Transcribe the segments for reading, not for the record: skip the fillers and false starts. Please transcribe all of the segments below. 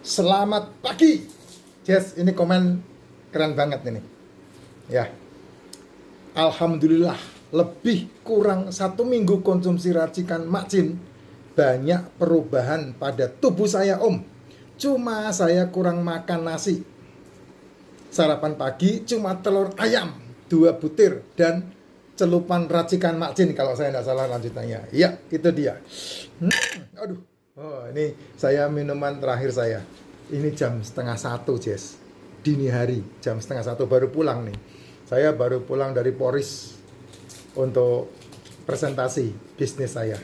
Selamat pagi. Jess, ini komen keren banget ini. Ya, Alhamdulillah lebih kurang 1 minggu konsumsi racikan Mak Jin. Banyak perubahan pada tubuh saya Om. Cuma saya kurang makan nasi. Sarapan pagi cuma telur ayam 2 butir dan celupan racikan Mak Jin kalau saya tidak salah lanjutannya. Iya, itu dia. Aduh. Oh, ini saya minuman terakhir saya. Ini jam 12:30, Jess. Dini hari, jam 12:30 baru pulang nih. Saya baru pulang dari Poris untuk presentasi bisnis saya.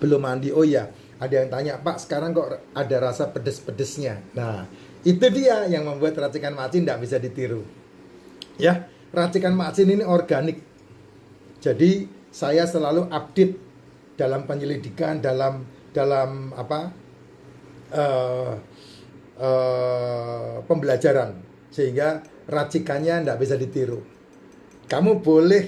Belum mandi. Oh iya, ada yang tanya, Pak, sekarang kok ada rasa pedes-pedesnya. Nah, itu dia yang membuat racikan Mak Jin tidak bisa ditiru. Ya, racikan Mak Jin ini organik. Jadi saya selalu update dalam penyelidikan, dalam pembelajaran, sehingga racikannya tidak bisa ditiru. Kamu boleh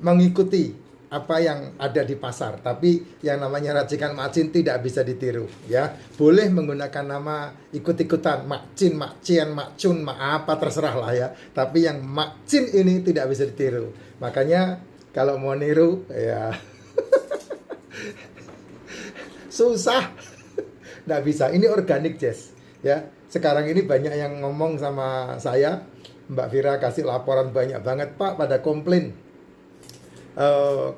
mengikuti apa yang ada di pasar, tapi yang namanya racikan Mak Jin tidak bisa ditiru. Ya, boleh menggunakan nama ikut-ikutan Mak Jin, Mak Cian, Mak Cun, Mak apa terserah lah ya. Tapi yang Mak Jin ini tidak bisa ditiru. Makanya kalau mau niru ya susah, nggak bisa. Ini organik, Jess. Ya, sekarang ini banyak yang ngomong sama saya, Mbak Vira kasih laporan banyak banget, Pak, pada komplain.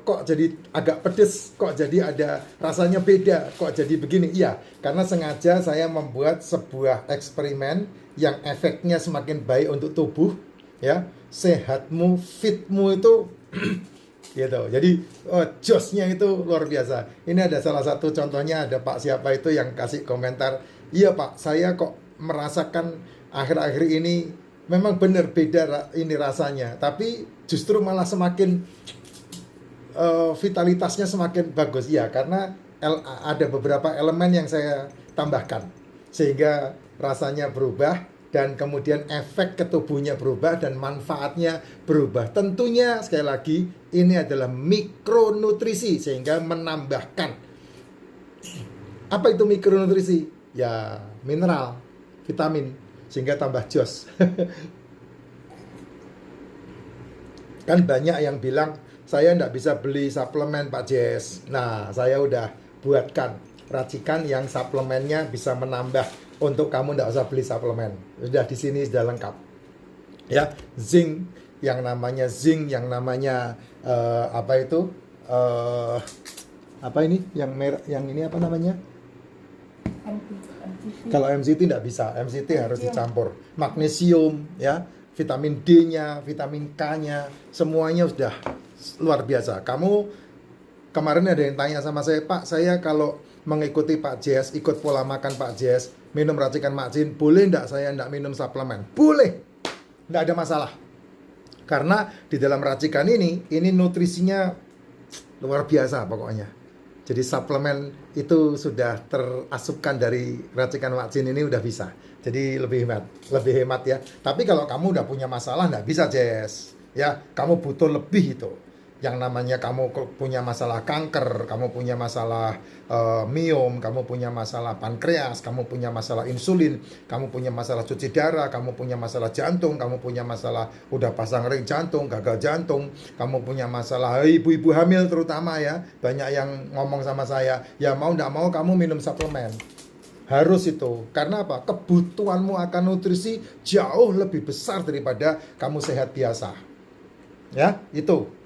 Kok jadi agak pedes, kok jadi ada rasanya beda, kok jadi begini. Iya, karena sengaja saya membuat sebuah eksperimen yang efeknya semakin baik untuk tubuh, ya, sehatmu, fitmu itu gitu. Jadi josnya itu luar biasa. Ini ada salah satu contohnya, ada Pak siapa itu yang kasih komentar, iya Pak, saya kok merasakan akhir-akhir ini memang benar beda ini rasanya, tapi justru malah semakin vitalitasnya semakin bagus. Ya, karena ada beberapa elemen yang saya tambahkan sehingga rasanya berubah dan kemudian efek ke tubuhnya berubah dan manfaatnya berubah. Tentunya sekali lagi ini adalah mikronutrisi sehingga menambahkan. Apa itu mikronutrisi? Ya, mineral, vitamin sehingga tambah jos. Kan banyak yang bilang saya tidak bisa beli suplemen Pak Jess. Nah, saya udah buatkan racikan yang suplemennya bisa menambah. Untuk kamu tidak usah beli suplemen. Sudah di sini sudah lengkap. Ya, zinc, yang namanya apa itu? Apa ini? Yang merah, yang ini apa namanya? MCT. Kalau MCT tidak bisa, MCT harus dicampur. Magnesium, ya, vitamin D-nya, vitamin K-nya, semuanya sudah luar biasa. Kamu kemarin ada yang tanya sama saya, Pak, saya kalau mengikuti Pak Jess, ikut pola makan Pak Jess, minum racikan Mak Jin, boleh enggak saya enggak minum suplemen? Boleh, enggak ada masalah. Karena di dalam racikan ini nutrisinya luar biasa pokoknya. Jadi suplemen itu sudah terasupkan dari racikan Mak Jin ini udah bisa. Jadi lebih hemat ya. Tapi kalau kamu udah punya masalah enggak bisa, Jess. Ya, kamu butuh lebih itu. Yang namanya kamu punya masalah kanker, kamu punya masalah miom, kamu punya masalah pankreas, kamu punya masalah insulin, kamu punya masalah cuci darah, kamu punya masalah jantung, kamu punya masalah udah pasang ring jantung, gagal jantung, kamu punya masalah ibu-ibu hamil terutama ya, banyak yang ngomong sama saya, ya mau nggak mau kamu minum suplemen. Harus itu. Karena apa? Kebutuhanmu akan nutrisi jauh lebih besar daripada kamu sehat biasa. Ya, itu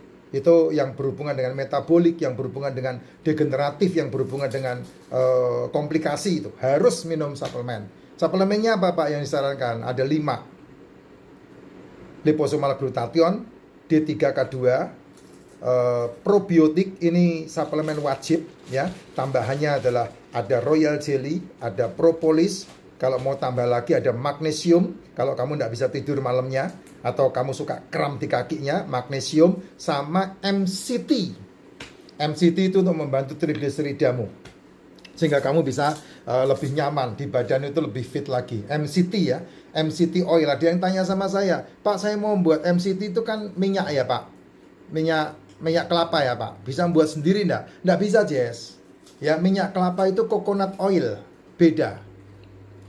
yang berhubungan dengan metabolik, yang berhubungan dengan degeneratif, yang berhubungan dengan komplikasi itu harus minum suplemen. Suplemennya apa Pak yang disarankan? Ada 5. Liposomal glutathione, D3K2, probiotik, ini suplemen wajib ya. Tambahannya adalah ada royal jelly, ada propolis. Kalau mau tambah lagi ada magnesium. Kalau kamu tidak bisa tidur malamnya atau kamu suka kram di kakinya, magnesium sama MCT. MCT itu untuk membantu trigliseridamu sehingga kamu bisa lebih nyaman di badan, itu lebih fit lagi. MCT ya, MCT oil. Ada yang tanya sama saya, Pak, saya mau buat MCT itu kan minyak ya Pak, minyak minyak kelapa ya Pak, bisa buat sendiri enggak? Enggak bisa Jess. Ya, minyak kelapa itu coconut oil, beda.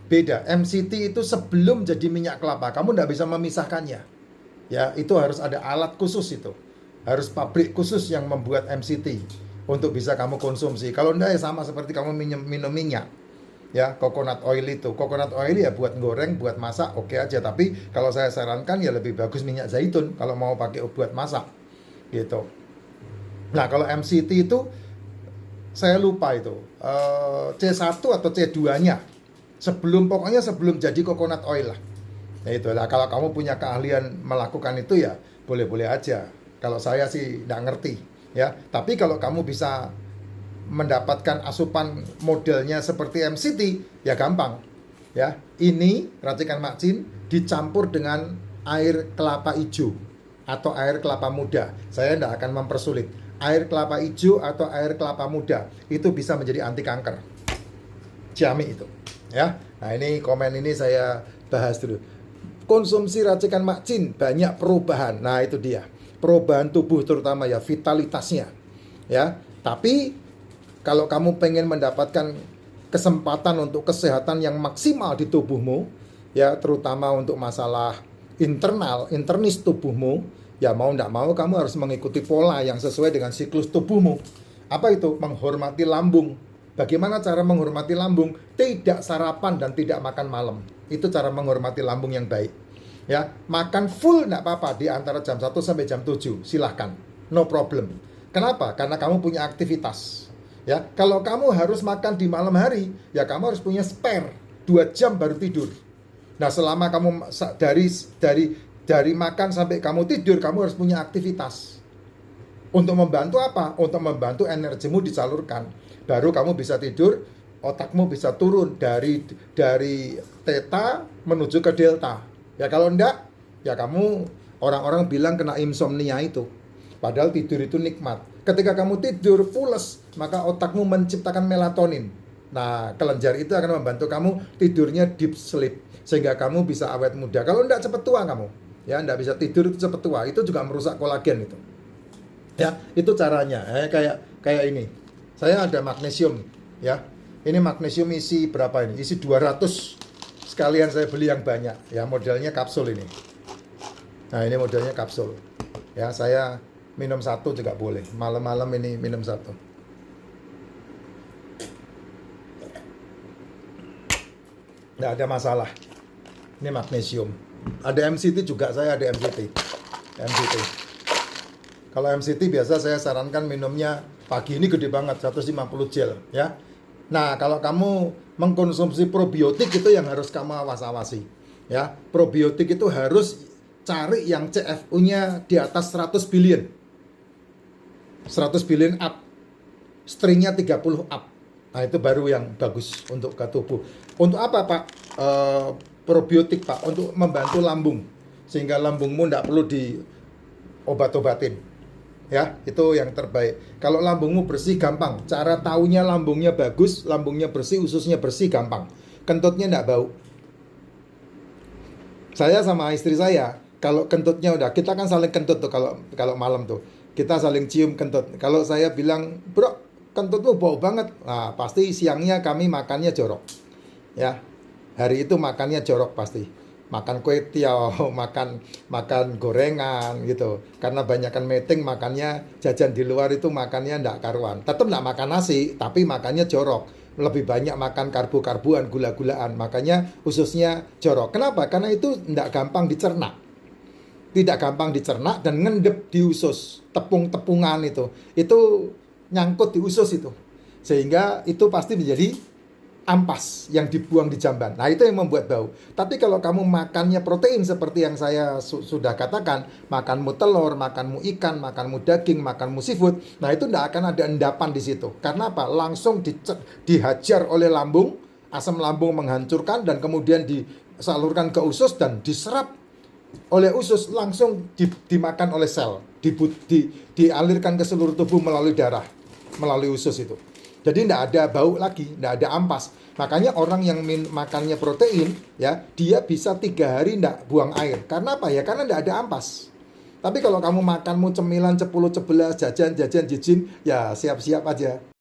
Beda. MCT itu sebelum jadi minyak kelapa, kamu enggak bisa memisahkannya. Ya, itu harus ada alat khusus itu. Harus pabrik khusus yang membuat MCT untuk bisa kamu konsumsi. Kalau enggak ya sama seperti kamu minum minyak. Ya, coconut oil itu. Coconut oil ya buat goreng, buat masak oke aja, tapi kalau saya sarankan ya lebih bagus minyak zaitun kalau mau pakai buat masak. Gitu. Nah, kalau MCT itu saya lupa itu C1 atau C2-nya. Pokoknya sebelum jadi coconut oil lah. Nah, itulah kalau kamu punya keahlian melakukan itu ya boleh-boleh aja. Kalau saya sih nggak ngerti ya. Tapi kalau kamu bisa mendapatkan asupan modelnya seperti MCT ya gampang. Ya, ini racikan Mak Chin dicampur dengan air kelapa hijau atau air kelapa muda. Saya tidak akan mempersulit. Air kelapa hijau atau air kelapa muda itu bisa menjadi anti kanker. Ciami itu. Ya. Nah, ini komen ini saya bahas dulu. Konsumsi racikan Mak Chin banyak perubahan. Nah, itu dia. Perubahan tubuh terutama ya, vitalitasnya. Ya. Tapi kalau kamu pengen mendapatkan kesempatan untuk kesehatan yang maksimal di tubuhmu, ya terutama untuk masalah internis tubuhmu, ya mau tidak mau kamu harus mengikuti pola yang sesuai dengan siklus tubuhmu. Apa itu? Menghormati lambung. Bagaimana cara menghormati lambung? Tidak sarapan dan tidak makan malam. Itu cara menghormati lambung yang baik. Ya, makan full tidak apa-apa di antara jam 1 sampai jam 7. Silahkan. No problem. Kenapa? Karena kamu punya aktivitas. Ya, kalau kamu harus makan di malam hari, ya kamu harus punya spare 2 jam baru tidur. Nah, selama kamu dari makan sampai kamu tidur, kamu harus punya aktivitas. Untuk membantu apa? Untuk membantu energimu disalurkan. Baru kamu bisa tidur, otakmu bisa turun dari theta menuju ke delta. Ya kalau enggak, ya kamu orang-orang bilang kena insomnia itu. Padahal tidur itu nikmat. Ketika kamu tidur pules, maka otakmu menciptakan melatonin. Nah, kelenjar itu akan membantu kamu tidurnya deep sleep sehingga kamu bisa awet muda. Kalau enggak cepat tua kamu. Ya, enggak bisa tidur itu cepat tua. Itu juga merusak kolagen itu. Ya, itu caranya. Kayak ini. Saya ada magnesium, ya. Ini magnesium isi berapa ini? Isi 200. Sekalian saya beli yang banyak. Ya, modelnya kapsul ini. Nah, ini modelnya kapsul. Ya, saya minum 1 juga boleh. Malam-malam ini minum 1. Nggak ada masalah. Ini magnesium. Ada MCT juga, saya ada MCT. Kalau MCT biasa saya sarankan minumnya pagi, ini gede banget, 150 gel. Ya. Nah, kalau kamu mengkonsumsi probiotik itu yang harus kamu awas-awasi. Ya, probiotik itu harus cari yang CFU-nya di atas 100 billion. 100 billion up, stringnya 30 up. Nah, itu baru yang bagus untuk ke tubuh. Untuk apa Pak? Probiotik Pak, untuk membantu lambung. Sehingga lambungmu tidak perlu diobat-obatin. Ya, itu yang terbaik. Kalau lambungmu bersih gampang. Cara taunya lambungnya bagus, lambungnya bersih, ususnya bersih gampang. Kentutnya tidak bau. Saya sama istri saya, kalau kentutnya udah, kita kan saling kentut tuh kalau malam tuh. Kita saling cium kentut. Kalau saya bilang, bro, kentutmu bau banget. Nah, pasti siangnya kami makannya jorok. Ya, hari itu makannya jorok pasti. Makan kue tiaw, makan gorengan gitu. Karena banyakan meeting makannya jajan di luar itu makannya ndak karuan. Tetap ndak makan nasi, tapi makannya jorok. Lebih banyak makan karbo-karboan, gula-gulaan. Makanya ususnya jorok. Kenapa? Karena itu ndak gampang dicerna. Tidak gampang dicerna dan ngendep di usus. Tepung-tepungan itu nyangkut di usus itu. Sehingga itu pasti menjadi ampas yang dibuang di jamban. Nah, itu yang membuat bau. Tapi kalau kamu makannya protein seperti yang saya sudah katakan, makanmu telur, makanmu ikan, makanmu daging, makanmu seafood, nah itu tidak akan ada endapan di situ. Karena apa? Langsung dihajar oleh lambung, asam lambung menghancurkan dan kemudian disalurkan ke usus dan diserap oleh usus, langsung dimakan oleh sel, dialirkan ke seluruh tubuh melalui darah, melalui usus itu. Jadi tidak ada bau lagi, tidak ada ampas. Makanya orang yang makannya protein, ya dia bisa 3 hari tidak buang air. Karena apa ya? Karena tidak ada ampas. Tapi kalau kamu makanmu cemilan, cepuluh, cebelas, jajan, jijin, ya siap-siap aja.